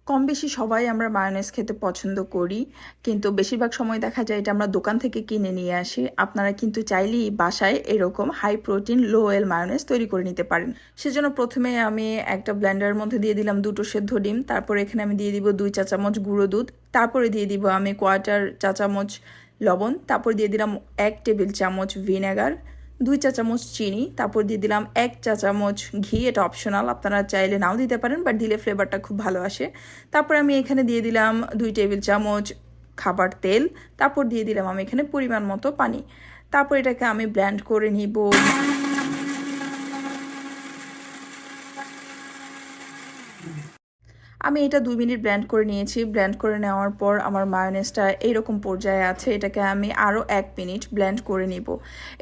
কম বেশি সবাই আমরা মায়োনেজ খেতে পছন্দ করি, কিন্তু বেশিরভাগ সময় দেখা যায় এটা আমরা দোকান থেকে কিনে নিয়ে আসি। আপনারা কিন্তু চাইলেই বাসায় এরকম হাই প্রোটিন লো অয়েল মায়োনেজ তৈরি করে নিতে পারেন। সেজন্য প্রথমে আমি একটা ব্লেন্ডারের মধ্যে দিয়ে দিলাম 2টো সেদ্ধ ডিম, তারপর এখানে আমি দিয়ে দিব 2 চা চামচ গুঁড়ো দুধ, তারপরে দিয়ে দিব আমি 1/4 চা চামচ লবণ, তারপর দিয়ে দিলাম 1 টেবিল চামচ ভিনেগার, 2 চা চামচ চিনি, তারপর দিয়ে দিলাম 1 চা চামচ ঘি। এটা অপশনাল, আপনারা চাইলে নাও দিতে পারেন, বাট দিলে ফ্লেভারটা খুব ভালো আসে। তারপর আমি এখানে দিয়ে দিলাম 2 টেবিল চামচ খাবার তেল, তারপর দিয়ে দিলাম আমি এখানে পরিমাণ মতো পানি। তারপর এটাকে আমি ব্লেন্ড করে নিব। আমি এটা 2 মিনিট ব্লেন্ড করে নিয়েছি। ব্লেন্ড করে নেওয়ার পর আমার মায়োনেজটা এইরকম পর্যায়ে আছে। এটাকে আমি আরও 1 মিনিট ব্লেন্ড করে নিব।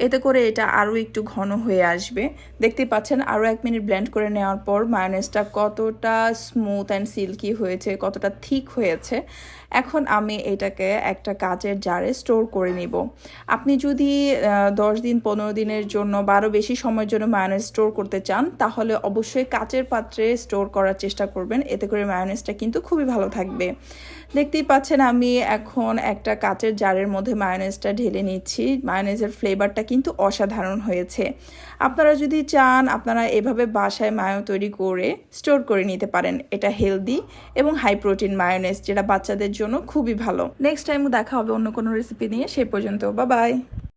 এতে করে এটা আরও একটু ঘন হয়ে আসবে। দেখতেই পাচ্ছেন আরও 1 মিনিট ব্লেন্ড করে নেওয়ার পর মায়োনেজটা কতটা স্মুথ অ্যান্ড সিল্কি হয়েছে, কতটা থিক হয়েছে। এখন আমি এটাকে একটা কাচের জারে স্টোর করে নিব। আপনি যদি 10 দিন 15 দিনের জন্য বা আরও বেশি সময়ের জন্য মায়োনেজ স্টোর করতে চান, তাহলে অবশ্যই কাচের পাত্রে স্টোর করার চেষ্টা করবেন। এতে করে মায়োনেজটা কিন্তু খুবই ভালো থাকবে। দেখতেই পাচ্ছেন আমি এখন একটা কাচের জারের মধ্যে মায়োনেজটা ঢেলে নিচ্ছি। মায়োনেজের ফ্লেভারটা কিন্তু অসাধারণ হয়েছে। আপনারা যদি চান আপনারা এভাবে বাসায় মায়ো তৈরি করে স্টোর করে নিতে পারেন। এটা হেলদি এবং হাই প্রোটিন মায়োনেজ, যেটা বাচ্চাদের জন্য খুবই ভালো। নেক্সট টাইম দেখা হবে অন্য কোনো রেসিপি নিয়ে। সেই পর্যন্ত বাই বাই।